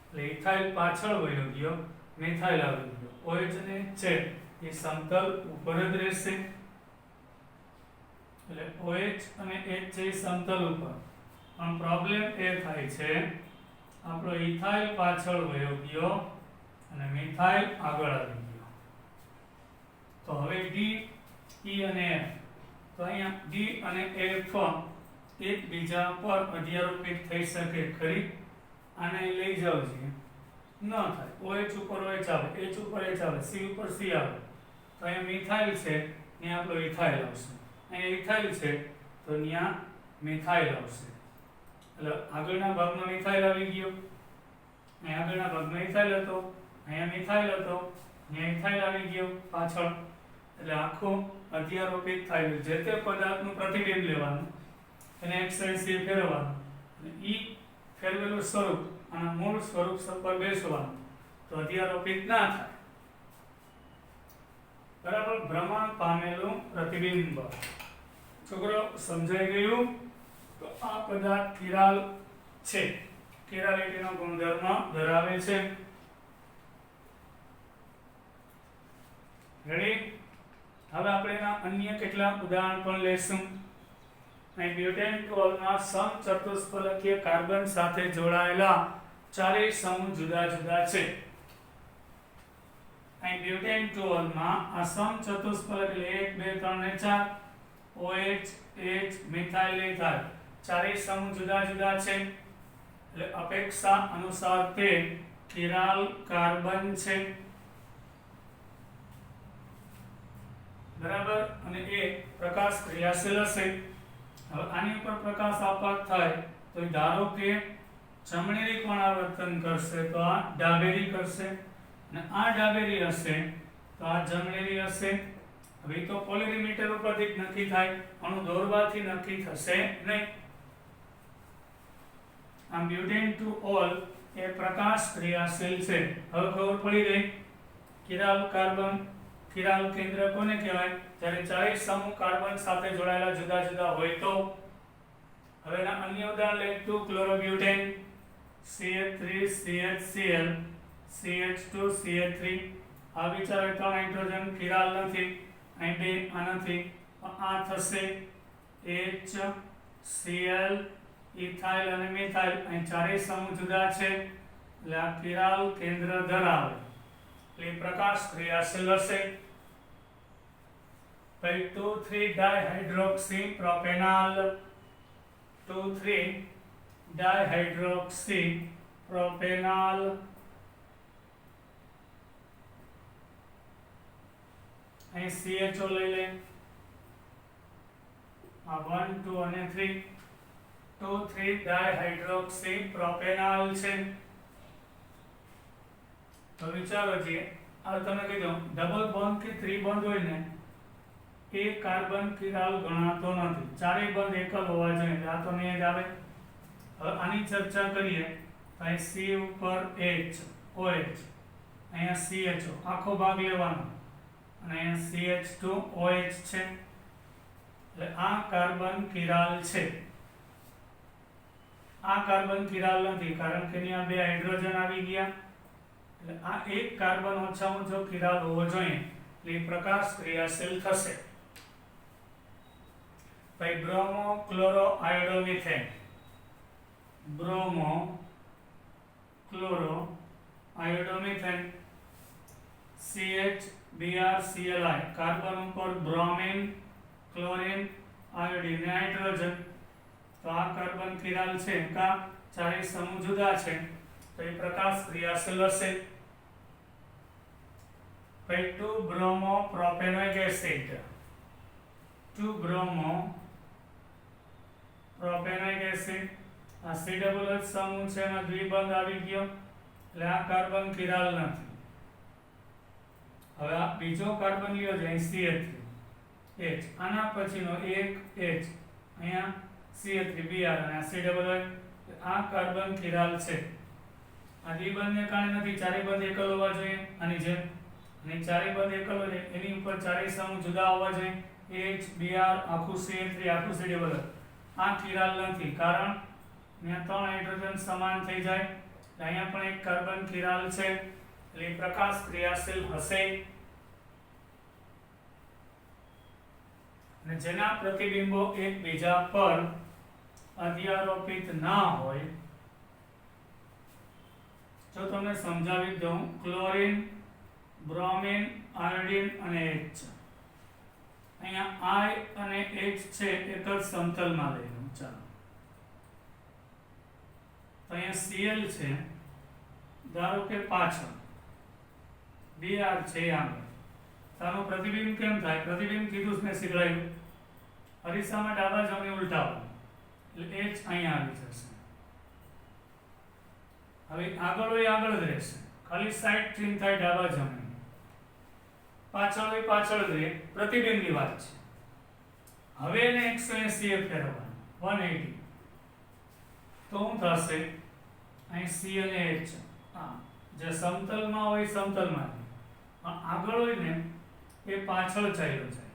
એટલે ઇથાઇલ પાછળ વયો ગયો, મિથાઇલ આવી ગયો. OH અને છે એ સમતલ ઉપર જ રહેશે. એટલે OH અને H છે એ સમતલ ઉપર, પણ પ્રોબ્લેમ એ થાય છે આપણો ઇથાઇલ પાછળ વયો ગયો અને મિથાઇલ આગળ આવી ગયો. તો હવે D, E અને F. તો અહીંયા D અને F એકબીજા પર અધ્યારોપિત થઈ શકે ખરી? આને લઈ જાવ છે, ન થાય. OH ઉપર OH આવે, H ઉપર H આવે, C ઉપર C આવે. તો અહીંયા મિથાઇલ છે, ત્યાં આપણો ઇથાઇલ આવશે. અહીંયા ઇથાઇલ છે તો ત્યાં મિથાઇલ આવશે. એટલે આગળના ભાગમાં મિથાઇલ આવી ગયો, અહીંયા આગળના ભાગમાં ઇથાઇલ હતો, અહીંયા મિથાઇલ હતો, અહીંયા ઇથાઇલ આવી ગયો પાછળ, એટલે આખું અધ્યારોપિત થાય. જે તે પદાર્થનું પ્રતિબિંબ લેવાનું, એને એક સાઈડ ફેરવવાનું, અને ઈ ફેરવેલું સ્વરૂપ અને મૂળ સ્વરૂપ પર બેસવાનું, તો અધ્યારોપિત ના થાય. બરાબર. ભ્રમણ પામેલું પ્રતિબિંબ. છોકરો સમજાઈ ગયું? તો આ પદાર્થ કિરાલ છે, કિરાલિટીનો ગુણધર્મ ધરાવે છે. રેડી? હવે આપણે એના અન્ય કેટલાક ઉદાહરણ પણ લેશું. અહીં બ્યુટેન ટોલમાં સમચતુષ્ફલકીય કાર્બન સાથે જોડાયેલા ચારેય સમૂહ જુદા જુદા છે. અહીં બ્યુટેન ટોલમાં આ સમચતુષ્ફલક એટલે 1 2 3 ને 4 OH H મિથાઇલ ઇથાઇલ ચારેય સમૂહ જુદા જુદા છે, એટલે અપેક્ષા અનુસાર તે કિરાલ કાર્બન છે. બરાબર. અને એ પ્રકાશ ક્રિયાશીલ હશે. હવે આની ઉપર પ્રકાશ આપાત થાય તો ધારો કે જમણેરી કોણાવર્તન કરશે તો આ ડાબેરી કરશે, અને આ ડાબેરી હશે તો આ જમણેરી હશે. હવે તો પોલેરિમીટર ઉપરથી નક્કી થાય, અણુ દોરવાથી નક્કી થશે નહીં. આમ બ્યુટેન ટુ ઓલ એ પ્રકાશ ક્રિયાશીલ છે. હવે ખબર પડી ગઈ. કિરાલ કાર્બન, કિરાલ કેન્દ્ર કોને કહેવાય? જ્યારે ચારેય સમૂહ કાર્બન સાથે જોડાયેલા જુદા જુદા હોય તો. હવે એના અન્ય ઉદાહરણ લઈએ તો ક્લોરોબ્યુટેન CH3CHCl CH2 CH3. આ વિચારો 3 હાઇડ્રોજન કિરાલ નથી, અહીં 2 આ નથી, આ થશે HCl ઇથાઇલ અને મિથાઇલ. અહીં ચારેય સમૂહ જુદા છે, એટલે આ કિરાલ કેન્દ્ર ધરાવે, એટલે પ્રકાશ ક્રિયાશીલ હશે. પછી 2,3 ડાયહાઇડ્રોક્સી પ્રોપેનોલ 2,3 ડાયહાઇડ્રોક્સી પ્રોપેનોલ. અહીં CHO લઈ લે, આ 1 2 અને 3 2,3 ડાયહાઇડ્રોક્સી પ્રોપેનોલ છે. તો વિચારો છીએ, આ તમે કીધું ડબલ બોન્ડ કે ત્રિબોન્ડ હોય ને એ કાર્બન કિરાલ ગણાતો નથી. ચારેય બંધ એકલ હોવા જોઈએ, આ તો નહીં જ આવે. હવે આની ચર્ચા કરીએ તો અહીં C ઉપર H OH, અહીંયા CHO આખો ભાગ લેવાનો, અને અહીંયા CH2OH છે, એટલે આ કાર્બન કિરાલ છે. આ કાર્બન કિરાલ નથી, કારણ કે અહીંયા 2 હાઇડ્રોજન આવી ગયા, એટલે આ એક કાર્બન ઓછામાં ઓછો કિરાલ હોવો જોઈએ, એટલે પ્રકાશ ક્રિયાશીલ થશે. ભાઈ bromo chloro iodomethane, bromo chloro iodomethane CHBrCl carbon ઉપર બ્રોમિન ક્લોરીન આયોડીન નાઇટ્રોજન. તો આ કાર્બન કિરાલ છે, કા ચારેય સમૂહ જુદા છે, તો એ પ્રકાશ ક્રિયાશીલ હશે. ભાઈ 2 bromo propanoic acid, 2 bromo propanoic acid, આ COOH સમૂહ છે, એમાં દ્વિબંધ આવી ગયો, એટલે આ કાર્બન કિરાલ નથી. હવે આ બીજો કાર્બન લ્યો છે, અહીં CH3 H, આના પછીનો એક H, અહીંયા CH3Br અને આ COOH, આ કાર્બન કિરાલ છે. આ દ્વિબંધને કારણે નથી, ચારે બંધ એકલ હોવા જોઈએ આની જેમ, અને ચારે બંધ એકલ હોય એની ઉપર ચારેય સમૂહ જુદા હોવા જોઈએ. H Br આખું CH3 આખું COOH, આ કિરાલ નથી, કારણ અહીંયા 3 હાઇડ્રોજન સમાન થઈ જાય, એટલે અહીંયા પણ એક કાર્બન કિરાલ છે, એટલે પ્રકાશ ક્રિયાશીલ હશે. અને જેના પ્રતિબિંબો એકબીજા પર અધ્યારોપિત ના હોય, જો તમને સમજાવી દઉં, ક્લોરીન, બ્રોમિન, આયોડીન અને H. અહીંયા I અને H છે એક જ સમતલમાં લઈશું. ચાલો, તો અહીંયા Cl છે, ધારો કે પાછળ, Br છે આગળ. તાનું પ્રતિબિંબ કેમ થાય? પ્રતિબિંબ કીધું મેં શીખવાડ્યું, અરીસામાં ડાબા જમણી ઉલટાવો, એટલે H અહીંયા આવી જશે. હવે આગળ હોય આગળ જ રહેશે, ખાલી સાઈડ ચેન્જ થાય ડાબા જમણી, પાછળ જ રહે, પ્રતિબિંબની વાત છે. હવે એને 180 એ ફેરવવાનું 180, તો શું થશે? અહીં C અને H જે સમતલમાં હોય સમતલમાં, પણ આગળ હોય ને એ પાછળ ચાલ્યો જાય,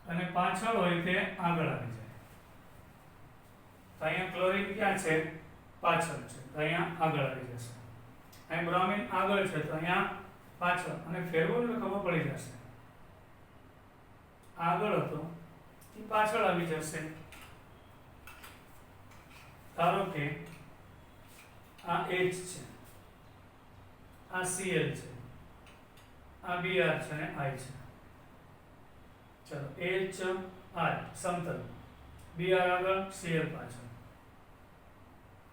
અને પાછળ હોય તે આગળ આવી જાય. તો અહીંયા ક્લોરીન ક્યાં છે? પાછળ છે, તો અહીંયા આગળ આવી જશે. અહીં બ્રોમિન આગળ છે, તો અહીંયા પાછળ, અને ફેરવો એટલે ખબર પડી જશે. આગળ હતો એ પાછળ આવી જશે. ધારો કે આ H છે, આ Cl છે, આ Br છે અને I છે. ચલો H I સમતલ, Br આગળ, Cl પાછળ,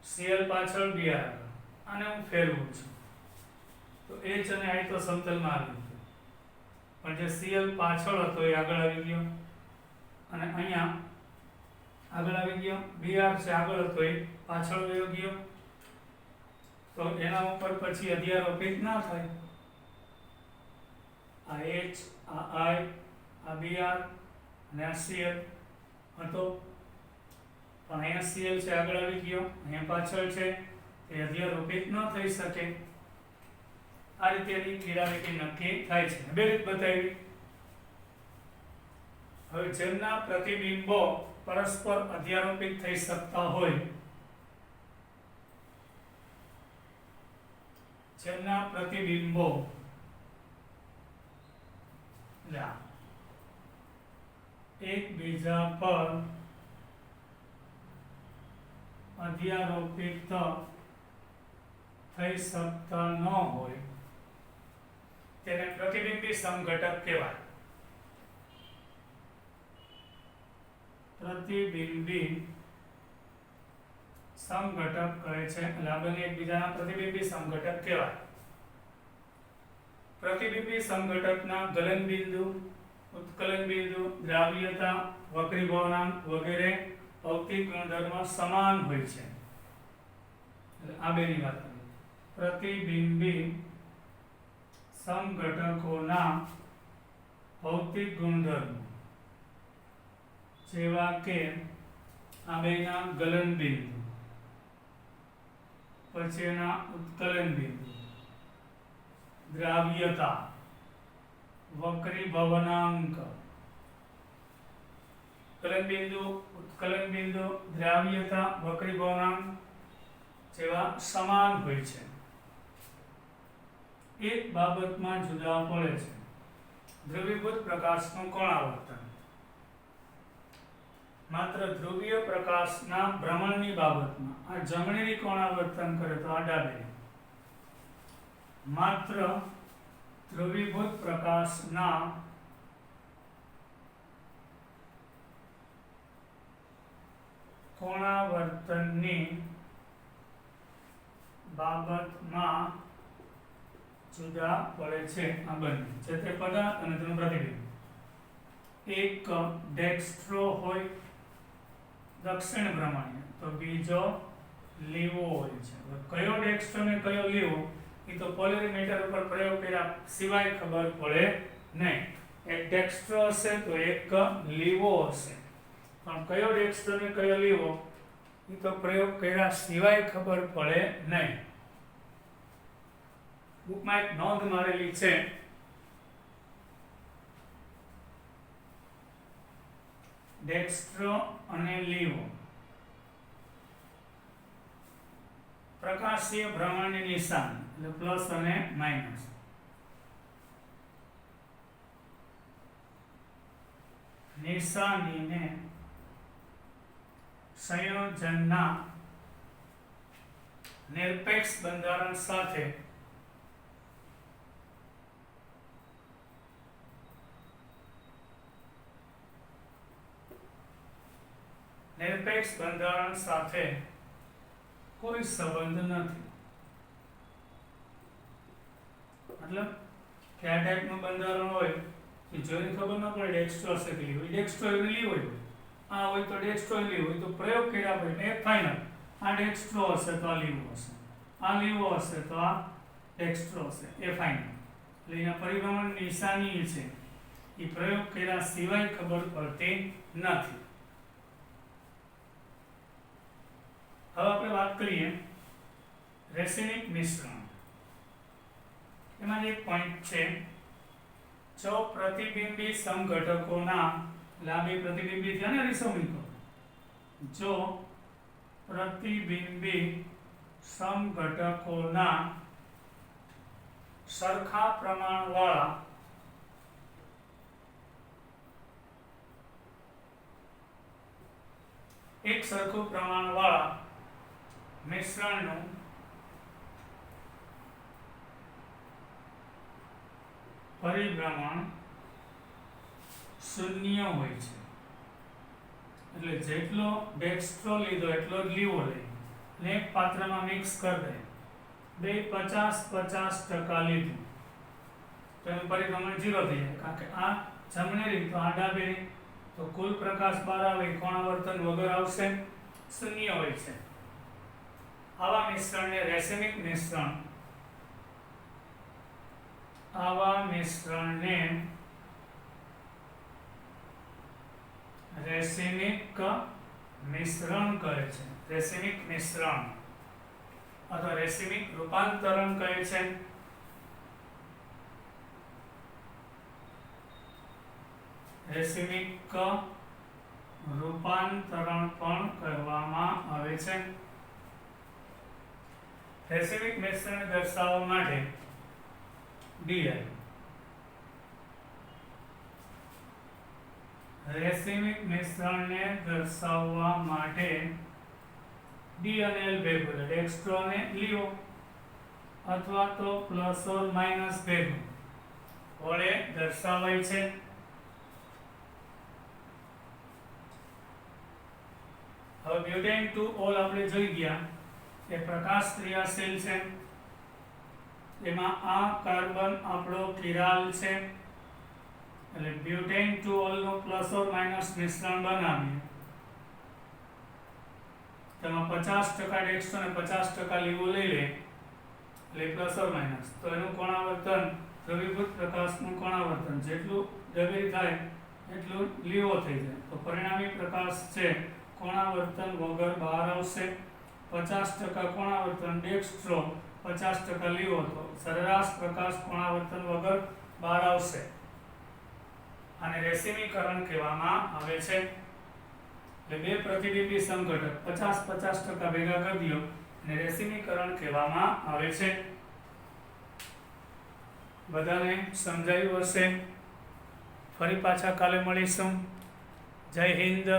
Cl પાછળ, Br આગળ. આને હું ફેરવું છું તો H અને I તો સમતલમાં આવી ગયું, પણ જે Cl પાછળ હતો એ આગળ આવી ગયો, અને અહીંયા આગળ આવી ગયો. Br છે આગળ હતો એ પાછળ વયો ગયો, તો એના ઉપર પછી અધ્યારોપિત ના થાય. આ H, આ I, આ Br અને આ Cl હતો, પણ અહીંયા Cl છે આગળ આવી ગયો, અહીંયા પાછળ છે, એ અધ્યારોપિત ન થઈ શકે. આ રીતે એની કિરાલિટી નક્કી થાય છે. બે રીત બતાવી. હવે જેમના પ્રતિબિંબો પરસ્પર અધ્યારોપિત થઈ શકતા હોય, જેમના પ્રતિબિંબો એકબીજા પર અધ્યારોપિત થઈ શકતા ન હોય તેને પ્રતિબિંબી સમઘટક કહેવાય. પ્રતિબિંબી સમઘટક કહે છે, એટલે આ બંને એકબીજાના પ્રતિબિંબી સમઘટક કહેવાય. પ્રતિબિંબી સમઘટકના ગલનબિંદુ, ઉત્કલનબિંદુ, દ્રાવ્યતા, વક્રીભવનાંક વગેરે ભૌતિક ગુણધર્મ સમાન હોય છે. એટલે આ બેની વાત કરીએ. પ્રતિબિંબી સમઘટકોના ભૌતિક ગુણધર્મો જેવા કે આ બેના ગલનબિંદુ, પછી એના ઉત્કલનબિંદુ, દ્રાવ્યતા, વક્રીભવનાંક, ગલનબિંદુ, ઉત્કલનબિંદુ, દ્રાવ્યતા, વક્રીભવનાંક જેવા સમાન હોય છે. એક બાબતમાં જુદા પડે છે. દ્રવીભૂત પ્રકાશનું કોણાવર્તન. માત્ર ધ્રુવીય પ્રકાશના ભ્રમણની બાબતમાં આ જમણી કોણાવર્તન કરે તો આ ડાબી. માત્ર ધ્રુવીભૂત પ્રકાશના કોણાવર્તનની બાબતમાં જુદા પડે છે આ બંને, જે તે પદાર્થ અને તેનું પ્રતિબિંબ. એક ડેક્સ્ટ્રો હોય દક્ષિણ ભ્રમણીય, તો બીજો લીવો હોય છે. કયો ડેક્સ્ટ્રો ને કયો લીવો એ તો પોલેરીમીટર ઉપર પ્રયોગ કર્યા સિવાય ખબર પડે નહીં. એક ડેક્સ્ટ્રો હશે તો એક લીવો હશે, પણ કયો ડેક્સ્ટ્રો ને કયો લીવો એ તો પ્રયોગ કર્યા સિવાય ખબર પડે નહીં. બુકમાં એક નોંધ મારેલી છે. ડેક્સ્ટ્રો અને લીવો પ્રકાશીય ભ્રમણની નિશાની, એટલે પ્લસ અને માઇનસ. નિશાનીને સંયોજનના નિરપેક્ષ બંધારણ સાથે કોઈ સંબંધ નથી. મતલબ કે આ ટાઈપનું બંધારણ હોય કે જોઈને ખબર ન પડે ડેક્સ્ટ્રો હશે કે લીવો, ડેક્સ્ટ્રો લીવો હોય, આ હોય તો ડેક્સ્ટ્રો લીવો હોય, તો પ્રયોગ કર્યા પછી એક ફાઇનલ આ ડેક્સ્ટ્રો હશે તો આ લીવો હશે, આ લીવો હશે તો આ ડેક્સ્ટ્રોઝ છે એ ફાઇનલ. એટલે એના પરિભ્રમણ નિશાની છે એ પ્રયોગ કર્યા સિવાય ખબર પડતી નથી. હવે આપણે વાત કરીએ રેસિનિક મિશ્રણ. એમાં એક પોઈન્ટ છે, જો પ્રતિબિંબી સમઘટકોના લાંબી પ્રતિબિંબી થયા ને રીસોમિકો, જો પ્રતિબિંબી સમઘટકોના સરખા પ્રમાણવાળા એક સરખું પ્રમાણવાળા મિશ્રણનું પરિભ્રમણ શૂન્ય હોય છે. એટલે જેટલો ડેક્સ્ટ્રો લીધો એટલો જ લીવો લઈ ને એક પાત્રમાં મિક્સ કરી દે, બે 50-50% લીધું તો એનું પરિભ્રમણ 0 થઈ જાય, કારણ કે આ જમણેરી તો આ ડાબેરી, તો કુલ પ્રકાશ બહાર આવે કોણાવર્તન વગર આવશે, શૂન્ય હોય છે. આવા મિશ્રણને રેસિમિક મિશ્રણ, આવા મિશ્રણને રેસિમિક મિશ્રણ કહે છે. રેસિમિક મિશ્રણ અથવા રેસિમિક રૂપાંતરણ કહે છે. રેસિમિક રૂપાંતરણ પણ કહેવામાં આવે છે. રેસિમિક મિશ્રણ દર્શાવવા માટે DI, રેસિમિક મિશ્રણને દર્શાવવા માટે D અને L ભેગું, ડેક્સ્ટ્રો અને લીવો, અથવા તો પ્લસ ઓર માઇનસ ભેગું વડે દર્શાવાય છે. હવે બ્યુટેન ટુ ઓલ આપણે જોઈ ગયા એ પ્રકાશ ક્રિયાશીલ છે. એમાં આ કાર્બન આપણો કિરાલ છે, એટલે બ્યુટેન ટુ ઓલ નું પ્લસ ઓર માઇનસ મિશ્રણ બનાવીએ. તેમાં 50% ડેક્સ્ટ્રો અને 50% લીવો લઈ લે, એટલે પ્લસ ઓર માઇનસ, તો એનું કોણાવર્તન, દ્રવીભૂત પ્રકાશનું કોણાવર્તન જેટલું દ્રવ્ય થાય એટલું લીવો થઈ જાય, તો પરિણામી પ્રકાશ છે કોણાવર્તન વગર બહાર આવશે. 50% કોણાવર્તન ડેક્સ્ટ્રો, 50% લીવો, તો સરેરાશ પ્રકાશ કોણાવર્તન વગર બહાર આવશે. આને રેસિમીકરણ કહેવામાં આવે છે. એટલે બે પ્રતિબિંબી સમઘટક 50-50% ભેગા કરી દો અને રેસિમીકરણ કહેવામાં આવે છે. બધાને સમજાયું હશે. ફરી પાછા કાલે મળીશું. જય હિન્દ.